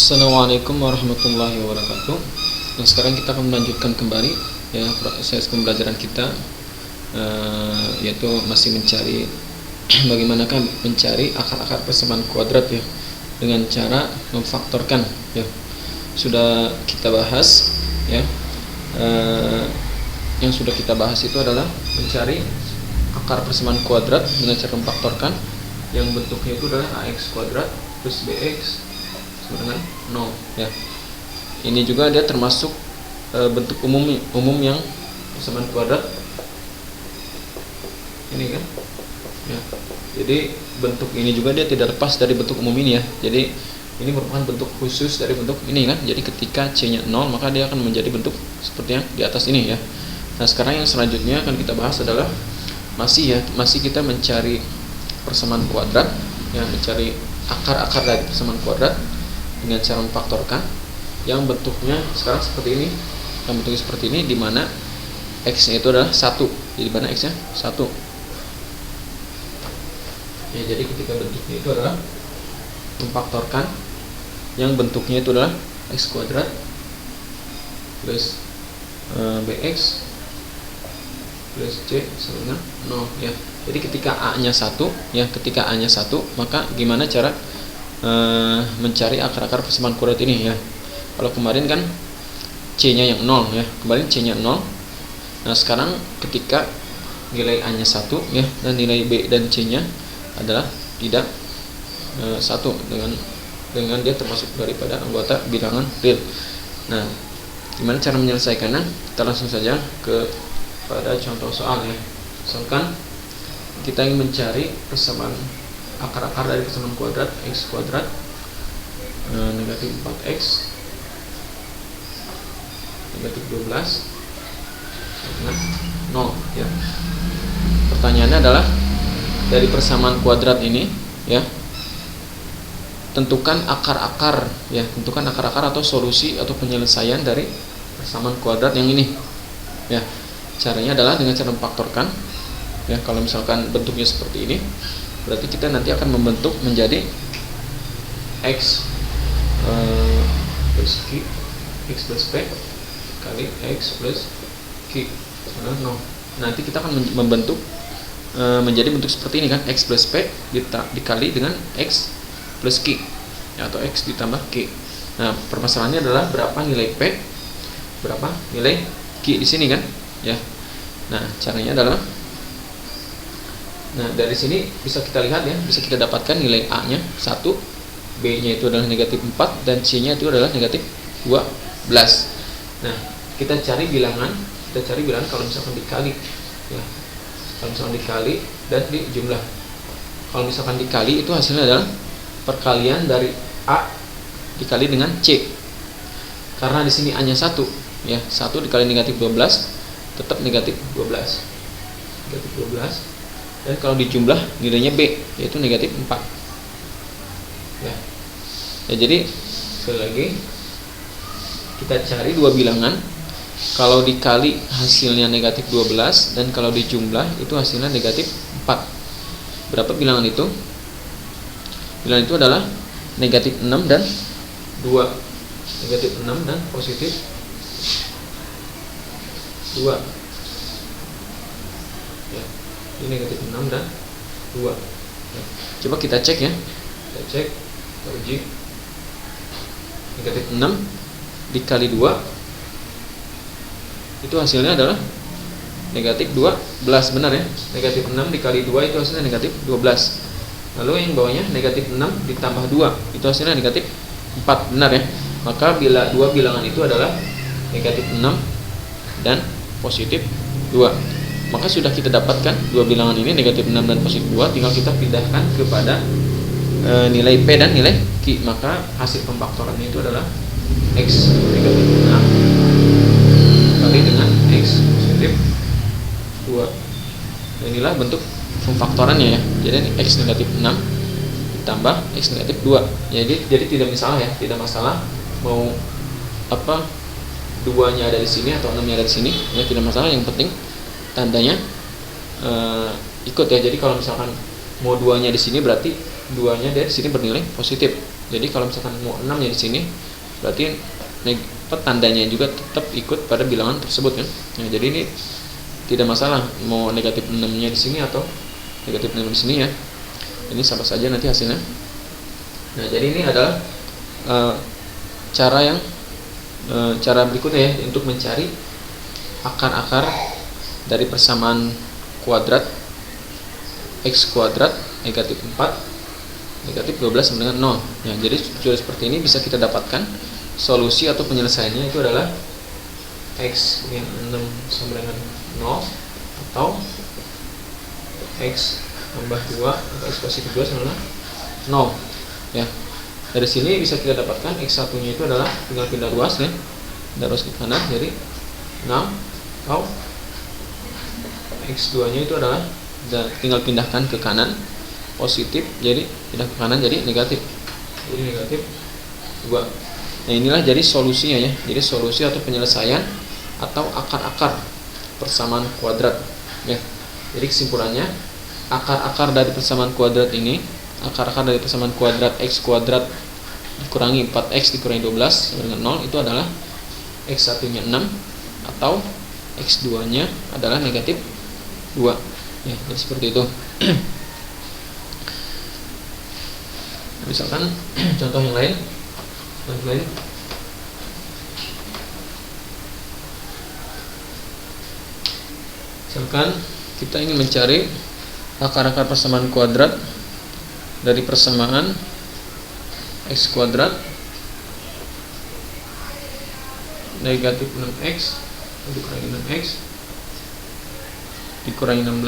Assalamualaikum warahmatullahi wabarakatuh. Nah, sekarang kita akan melanjutkan kembali ya proses pembelajaran kita, yaitu masih mencari bagaimanakah mencari akar-akar persamaan kuadrat ya dengan cara memfaktorkan ya. Sudah kita bahas ya. Yang sudah kita bahas itu adalah mencari akar persamaan kuadrat dengan cara memfaktorkan yang bentuknya itu adalah ax kuadrat plus bx sama dengan 0 ya. Ini juga dia termasuk bentuk umum yang persamaan kuadrat ini kan ya. Jadi bentuk ini juga dia tidak lepas dari bentuk umum ini ya. Jadi ini merupakan bentuk khusus dari bentuk ini kan. Jadi ketika c-nya 0 maka dia akan menjadi bentuk seperti yang di atas ini ya. Nah, sekarang yang selanjutnya akan kita bahas adalah masih kita mencari persamaan kuadrat ya, mencari akar-akar dari persamaan kuadrat dengan cara memfaktorkan yang bentuknya sekarang seperti ini. Yang bentuknya seperti ini, di mana x-nya itu adalah 1. Jadi mana x-nya 1 ya. Jadi ketika bentuknya itu adalah memfaktorkan yang bentuknya itu adalah x kuadrat plus bx plus c sama dengan 0 ya. Jadi ketika a-nya 1 ya, ketika a-nya 1 maka gimana cara mencari akar-akar persamaan kuadrat ini ya. Kalau kemarin kan c-nya yang 0 ya, kemarin c-nya 0. Nah, sekarang ketika nilai a-nya 1 ya dan nilai b dan c-nya adalah tidak 1 dengan dia termasuk daripada anggota bilangan real. Nah, gimana cara menyelesaikannya? Kita langsung saja pada contoh soal ya. Misalkan kita ingin mencari persamaan akar-akar dari persamaan kuadrat x kuadrat negatif 4x negatif 12 dengan 0 ya. Pertanyaannya adalah dari persamaan kuadrat ini ya, tentukan akar-akar ya, tentukan akar-akar atau solusi atau penyelesaian dari persamaan kuadrat yang ini ya. Caranya adalah dengan cara memfaktorkan ya. Kalau misalkan bentuknya seperti ini, berarti kita nanti akan membentuk menjadi x plus q, x plus p kali x plus q sama 0. Nanti kita akan membentuk menjadi bentuk seperti ini kan, x plus p dikali dengan x plus q ya, atau x ditambah q. Nah, permasalahannya adalah berapa nilai p, berapa nilai q di sini kan ya. Nah, caranya adalah, nah dari sini bisa kita lihat ya, bisa kita dapatkan nilai a-nya 1, b-nya itu adalah negatif 4 dan c-nya itu adalah negatif 12. Nah, kita cari bilangan kalau misalkan dikali ya. Kalau misalkan dikali dan dijumlah. Kalau misalkan dikali itu hasilnya adalah perkalian dari a dikali dengan c. Karena di sini a-nya 1 ya, 1 dikali negatif 12 tetap negatif 12. Negatif 12. Dan kalau dijumlah nilainya b, yaitu negatif 4 ya. Ya, jadi sekali lagi kita cari dua bilangan. Kalau dikali hasilnya negatif 12 dan kalau dijumlah itu hasilnya negatif 4. Berapa bilangan itu? Bilangan itu adalah negatif 6 dan 2. Negatif 6 dan positif 2 ya. Ini negatif 6 dan 2 ya. Coba kita cek ya, kita cek, kita uji. Negatif 6 dikali 2 itu hasilnya adalah negatif 12, benar ya. Negatif 6 dikali 2 itu hasilnya negatif 12. Lalu yang bawahnya negatif 6 ditambah 2 itu hasilnya negatif 4, benar ya. Maka bila dua bilangan itu adalah negatif 6 dan positif 2. Maka sudah kita dapatkan dua bilangan ini negatif 6 dan positif 2, tinggal kita pindahkan kepada nilai p dan nilai q. Maka hasil pemfaktorannya itu adalah x negatif 6 kali dengan x positif 2. Dan inilah bentuk pemfaktorannya ya. Jadi ini x negatif 6 ditambah x negatif 2. Jadi tidak masalah ya, tidak masalah mau apa 2-nya ada di sini atau 6-nya ada di sini ya, tidak masalah. Yang penting tandanya ikut ya. Jadi kalau misalkan mau 2-nya di sini berarti 2-nya dari sini bernilai positif. Jadi kalau misalkan mau 6-nya di sini, berarti tandanya juga tetap ikut pada bilangan tersebut kan. Nah, jadi ini tidak masalah mau negatif 6-nya di sini atau negatif 6 di sini ya. Ini sama saja nanti hasilnya. Nah, jadi ini adalah cara berikutnya ya untuk mencari akar-akar dari persamaan kuadrat x kuadrat negatif 4 negatif 12 sama dengan 0. Nah, jadi sudah seperti ini bisa kita dapatkan solusi atau penyelesaiannya itu adalah x min 6 sama dengan 0 atau x tambah 2 atau x positif 2 sama dengan 0 ya. Dari sini bisa kita dapatkan x1 nya itu adalah tinggal pindah ruas ya, pindah ruas ke kanan jadi 6 atau x2 nya itu adalah tinggal pindahkan ke kanan positif jadi pindah ke kanan jadi negatif 2. Nah, inilah jadi solusinya ya. Jadi solusi atau penyelesaian atau akar-akar persamaan kuadrat ya. Jadi kesimpulannya akar-akar dari persamaan kuadrat ini, akar-akar dari persamaan kuadrat x kuadrat dikurangi 4x dikurangi 12 sama dengan 0 itu adalah x1 nya 6 atau x2 nya adalah negatif 2 ya. Jadi seperti itu. Misalkan contoh yang lain. Misalkan kita ingin mencari akar-akar persamaan kuadrat dari persamaan x kuadrat negatif 6x dikurangi 6x dikurangi 16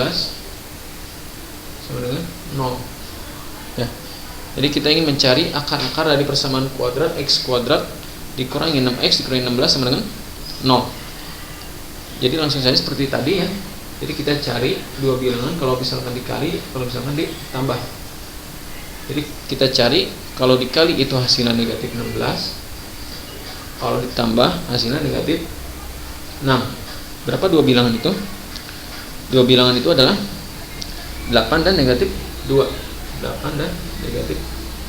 sama dengan 0 ya. Jadi kita ingin mencari akar-akar dari persamaan kuadrat x kuadrat dikurangi 6x dikurangi 16 sama dengan 0. Jadi langsung saja seperti tadi ya. Jadi kita cari dua bilangan, kalau misalkan dikali, kalau misalkan ditambah. Jadi kita cari kalau dikali itu hasilnya negatif 16, kalau ditambah hasilnya negatif 6. Berapa dua bilangan itu? Dua bilangan itu adalah 8 dan negatif 2. 8 dan negatif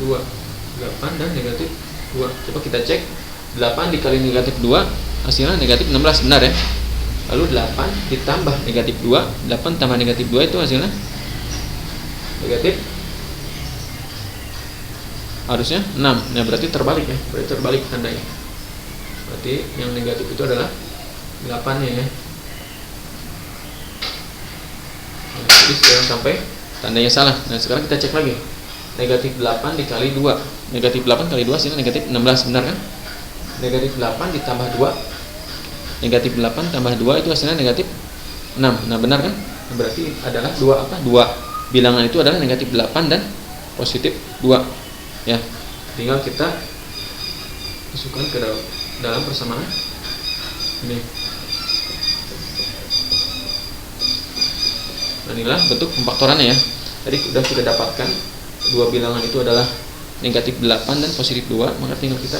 2. 8 dan negatif 2. Coba kita cek 8 dikali negatif 2 hasilnya negatif 16, benar ya. Lalu 8 ditambah negatif 2, 8 tambah negatif 2 itu hasilnya negatif, harusnya 6. Nah, berarti terbalik ya. Berarti terbalik tandanya. Berarti yang negatif itu adalah 8-nya ya. Nah, jadi jangan sampai tandanya salah. Nah, sekarang kita cek lagi. Negatif 8 dikali 2. Negatif 8 kali 2 hasilnya negatif 16, benar kan? Negatif 8 ditambah 2. Negatif 8 tambah 2 itu hasilnya negatif 6. Nah, benar kan? Berarti adalah dua bilangan itu adalah negatif 8 dan positif 2 ya. Tinggal kita masukkan ke dalam persamaan ini. Nah, inilah bentuk pemfaktorannya ya. Tadi sudah kita dapatkan dua bilangan itu adalah negatif 8 dan positif 2, maka tinggal kita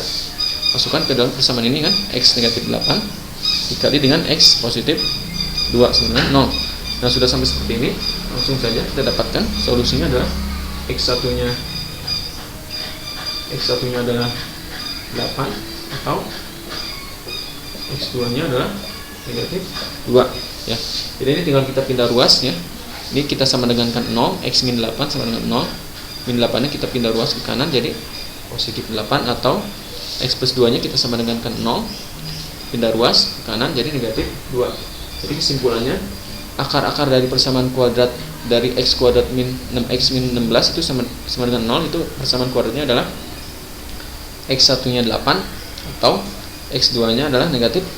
masukkan ke dalam persamaan ini kan, x negatif 8 dikali dengan x positif 2 sama dengan 0. Nah, sudah sampai seperti ini, langsung saja kita dapatkan solusinya adalah x1 nya adalah 8 atau x2 nya adalah negatif 2 ya. Jadi ini tinggal kita pindah ruas ya. Ini kita sama dengan 0, x min 8 sama dengan 0. Min 8 nya kita pindah ruas ke kanan jadi positif 8 atau x plus 2 nya kita sama dengan 0, pindah ruas ke kanan jadi negatif 2. Jadi kesimpulannya akar-akar dari persamaan kuadrat dari x kuadrat min 6x min 16 itu sama dengan 0, itu persamaan kuadratnya adalah x1 nya 8 atau x2 nya adalah negatif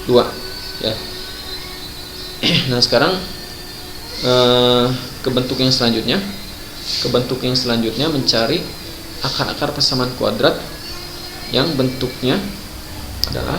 2 ya. Nah, sekarang ke bentuk yang selanjutnya. Ke bentuk yang selanjutnya mencari akar-akar persamaan kuadrat yang bentuknya adalah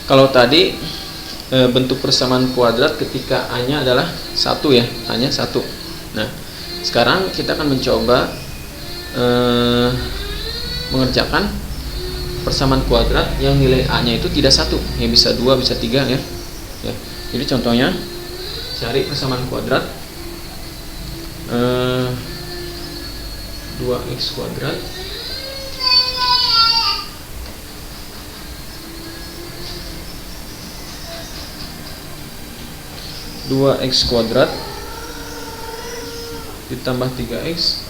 kalau tadi bentuk persamaan kuadrat ketika A-nya adalah 1 ya, A-nya 1. Nah, sekarang kita akan mencoba mengerjakan persamaan kuadrat yang nilai A-nya itu tidak 1, ya bisa 2, bisa 3 ya. Ya. Jadi contohnya cari persamaan kuadrat 2x kuadrat ditambah 3x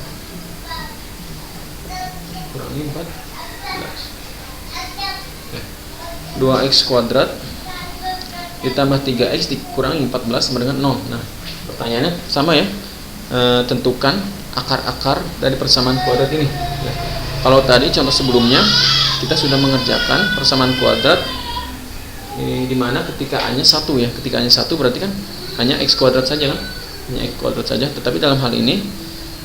kurangi 14. 2x kuadrat ditambah 3x dikurangi 14 sama dengan 0. Nah, pertanyaannya sama ya, tentukan akar-akar dari persamaan kuadrat ini ya. Kalau tadi contoh sebelumnya kita sudah mengerjakan persamaan kuadrat ini dimana ketika A nya 1 ya, ketika A nya 1 berarti kan hanya x kuadrat saja kan, hanya x kuadrat saja. Tetapi dalam hal ini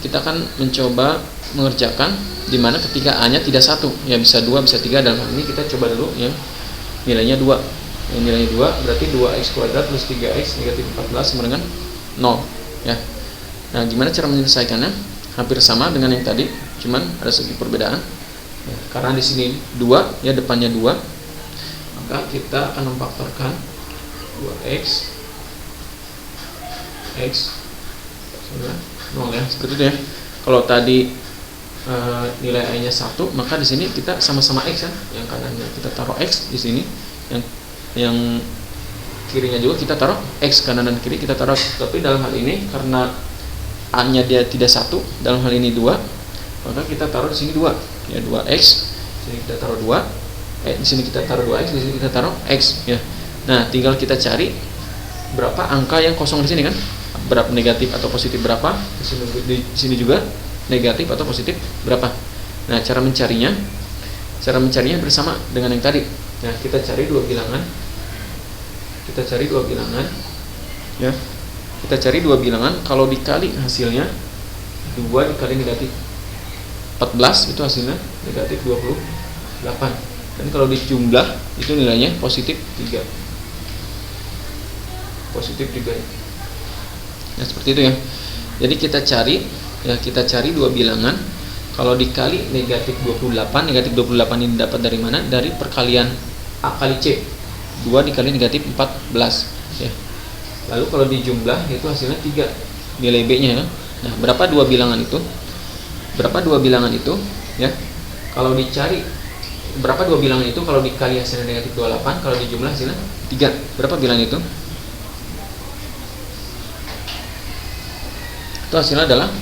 kita akan mencoba mengerjakan dimana ketika A nya tidak 1 ya, bisa 2, bisa 3. Dalam hal ini kita coba dulu ya, nilainya 2. Yang nilainya 2 berarti 2x kuadrat plus 3x negatif 14 sama dengan 0 ya. Nah, gimana cara menyelesaikannya? Hampir sama dengan yang tadi, cuman ada segi perbedaan ya, karena di sini 2 ya, depannya 2, maka kita akan memfaktorkan 2x sama 0 ya, seperti itu ya. Kalau tadi nilai A nya 1, maka di sini kita sama-sama x ya, yang kanannya kita taruh x di sini, yang kirinya juga kita taruh x, kanan dan kiri kita taruh. Tapi dalam hal ini karena A nya dia tidak 1, dalam hal ini 2, maka kita taruh di sini 2 ya, 2x, di sini kita taruh 2, di sini kita taruh 2x, di sini kita taruh x ya. Nah, tinggal kita cari berapa angka yang kosong di sini kan, berapa negatif atau positif berapa, di sini juga negatif atau positif berapa. Nah, cara mencarinya bersama dengan yang tadi. Nah, kita cari dua bilangan ya, kita cari dua bilangan. Kalau dikali hasilnya 2 dikali negatif 14 itu hasilnya negatif 28. Dan kalau dijumlah itu nilainya positif 3. Positif 3 ya. Nah, seperti itu ya. Jadi kita cari dua bilangan. Kalau dikali negatif 28 ini dapat dari mana? Dari perkalian A kali C. 2 dikali negatif 14 ya. Lalu kalau dijumlah itu hasilnya 3 nilai B-nya ya. Nah, berapa dua bilangan itu ya? Kalau dicari berapa dua bilangan itu, kalau dikali hasilnya negatif 28, kalau dijumlah hasilnya 3. Berapa bilangan itu? Itu hasilnya adalah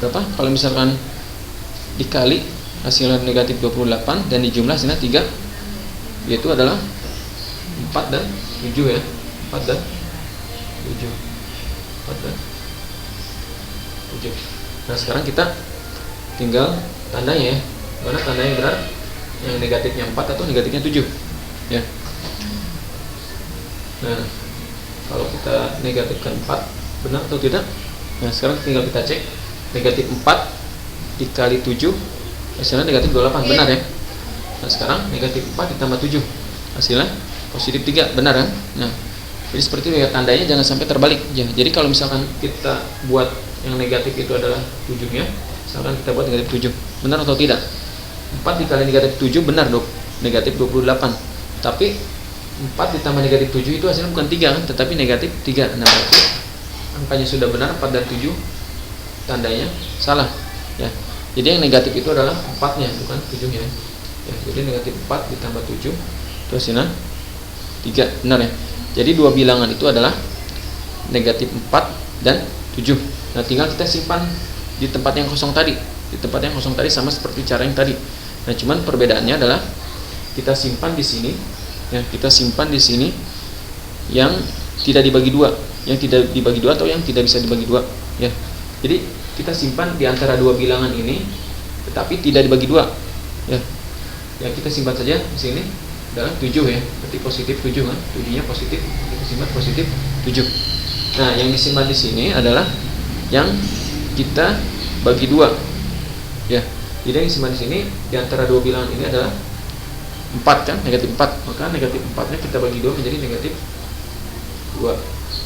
berapa? Kalau misalkan dikali hasilnya negatif 28 dan dijumlah hasilnya 3, yaitu adalah 4 dan 7 ya. 4 dan 7. Nah, sekarang kita tinggal tandanya ya. Mana tandanya benar? Yang negatifnya 4 atau negatifnya 7 ya. Nah, kalau kita negatifkan 4 benar atau tidak? Nah, sekarang tinggal kita cek. Negatif 4 dikali 7 hasilnya negatif 28, benar ya. Nah, sekarang negatif 4 ditambah 7 hasilnya positif 3, benar kan? Nah, jadi seperti itu ya, tandanya jangan sampai terbalik ya. Jadi kalau misalkan kita buat yang negatif itu adalah 7-nya, misalkan kita buat negatif 7, benar atau tidak? 4 dikali negatif 7 benar dok, negatif 28. Tapi 4 ditambah negatif 7 itu hasilnya bukan 3 kan, tetapi negatif 3. Nah, berarti angkanya sudah benar, 4 dan 7 tandanya salah ya. Jadi yang negatif itu adalah 4-nya, bukan 7-nya ya. Jadi negatif 4 ditambah 7 itu hasilnya 3, benar ya. Jadi dua bilangan itu adalah negatif 4 dan 7. Nah, tinggal kita simpan di tempat yang kosong tadi. Di tempat yang kosong tadi sama seperti cara yang tadi. Nah, cuman perbedaannya adalah kita simpan di sini ya, kita simpan di sini yang tidak dibagi dua, atau yang tidak bisa dibagi dua ya. Jadi kita simpan di antara dua bilangan ini, tetapi tidak dibagi dua ya. Ya, kita simpan saja di sini adalah 7 ya, berarti positif 7 kan, 7-nya positif, kita simpan positif 7. Nah, yang disimpan di sini adalah yang kita bagi dua ya. Jadi yang disimpan di sini di antara dua bilangan ini adalah 4 kan, negatif 4. Maka negatif 4-nya kita bagi 2 menjadi negatif 2.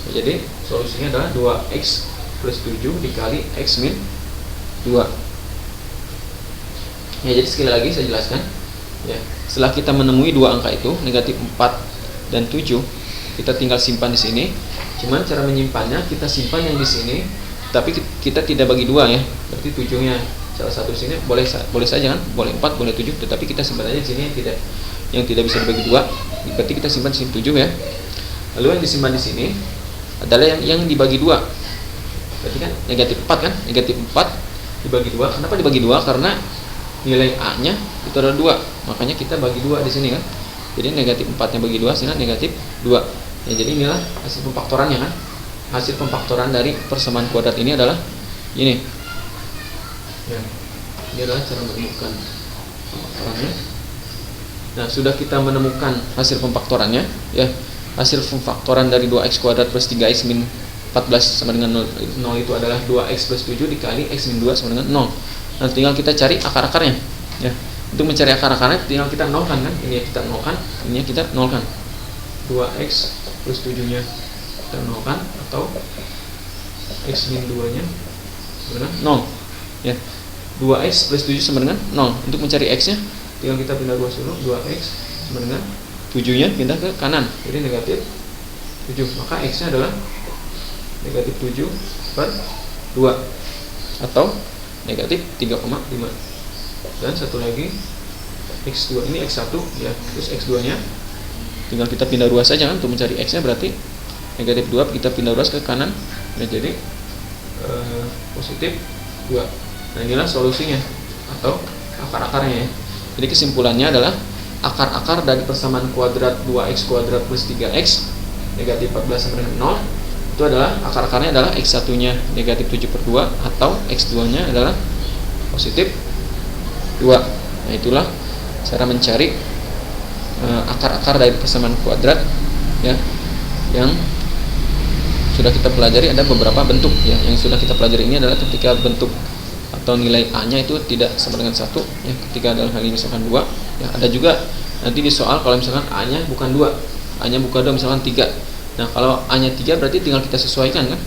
Ya, jadi solusinya adalah 2x plus 7 dikali x min 2. Ya, jadi sekali lagi saya jelaskan. Ya, setelah kita menemui dua angka itu, negatif 4 dan 7, kita tinggal simpan di sini. Cuman cara menyimpannya kita simpan yang di sini, tapi kita tidak bagi 2 ya. Berarti 7-nya salah satu sini boleh saja kan, boleh 4, boleh 7, tetapi kita simpan aja di sini yang tidak bisa dibagi 2. Berarti kita simpan di sini 7 ya. Lalu yang disimpan di sini adalah yang dibagi 2. Berarti kan negatif 4 kan? Negatif 4 dibagi 2. Kenapa dibagi 2? Karena nilai A-nya itu adalah 2. Makanya kita bagi 2 di sini kan. Jadi negatif 4-nya bagi 2 sehingga negatif 2. Ya, jadi inilah hasil pemfaktorannya kan. Hasil pemfaktoran dari persamaan kuadrat ini adalah ini. Ya, ini adalah cara menemukan pemfaktorannya. Nah, sudah kita menemukan hasil pemfaktorannya, ya. Hasil pemfaktoran dari 2x kuadrat plus 3x min 14 sama dengan 0 itu adalah 2x plus 7 dikali x min 2 sama dengan 0. Nah, tinggal kita cari akar-akarnya. Ya. Untuk mencari akar-akarnya tinggal kita nolkan kan. Ini kita nolkan, ini kita nolkan. 2x plus 7-nya kita nolkan, atau x min 2-nya sama dengan 0. Ya. 2x plus 7 sama dengan 0. Untuk mencari x-nya tinggal kita pindah ruas dulu. 2x sama dengan 7-nya pindah ke kanan, jadi negatif 7. Maka x-nya adalah negatif 7 per 2 atau negatif 3,5. Dan satu lagi x2, ini x1 ya, terus x2-nya tinggal kita pindah ruas saja kan. Untuk mencari x-nya berarti negatif 2 kita pindah ruas ke kanan, nah jadi positif 2. Nah, inilah solusinya atau akar-akarnya ya. Jadi kesimpulannya adalah akar-akar dari persamaan kuadrat 2x kuadrat plus 3x negatif 14 sama dengan 0 itu adalah akar-akarnya adalah x1-nya negatif 7 per 2 atau x2-nya adalah positif 2. Nah, itulah cara mencari akar-akar dari persamaan kuadrat ya, yang sudah kita pelajari. Ada beberapa bentuk ya yang sudah kita pelajari. Ini adalah ketika bentuk atau nilai A-nya itu tidak sama dengan 1 ya, ketika dalam hal ini misalkan 2 ya. Ada juga nanti di soal kalau misalkan A-nya bukan 2, A-nya bukan 2 misalkan 3. Nah, kalau A-nya 3 berarti tinggal kita sesuaikan kan.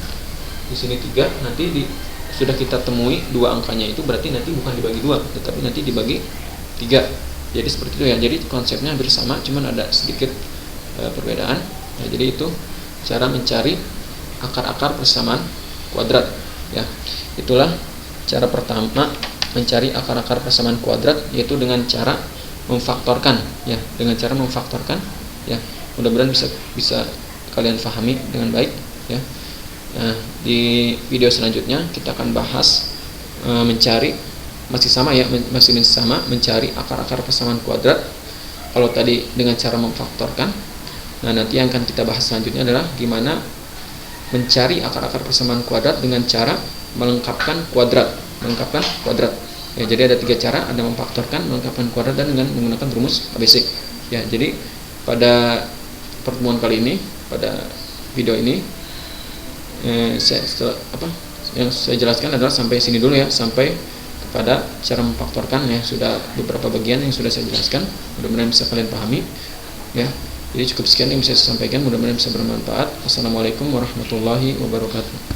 Di sini 3, nanti sudah kita temui dua angkanya itu berarti nanti bukan dibagi 2 tetapi nanti dibagi 3. Jadi seperti itu ya. Jadi konsepnya hampir sama, cuman ada sedikit perbedaan. Nah, jadi itu cara mencari akar-akar persamaan kuadrat ya. Itulah cara pertama mencari akar-akar persamaan kuadrat, yaitu dengan cara memfaktorkan ya, dengan cara memfaktorkan ya. Mudah-mudahan bisa kalian pahami dengan baik ya. Nah, di video selanjutnya kita akan bahas mencari, masih sama ya, masih sama mencari akar-akar persamaan kuadrat. Kalau tadi dengan cara memfaktorkan, nah nanti yang akan kita bahas selanjutnya adalah gimana mencari akar-akar persamaan kuadrat dengan cara melengkapkan kuadrat. Ya, jadi ada 3 cara, ada memfaktorkan, melengkapkan kuadrat, dan dengan menggunakan rumus ABC. Ya, jadi pada pertemuan kali ini, pada video ini yang saya jelaskan adalah sampai sini dulu ya, sampai kepada cara memfaktorkan ya. Sudah beberapa bagian yang sudah saya jelaskan, mudah-mudahan bisa kalian pahami ya. Jadi cukup sekian yang bisa saya sampaikan, mudah-mudahan bisa bermanfaat. Wassalamualaikum warahmatullahi wabarakatuh.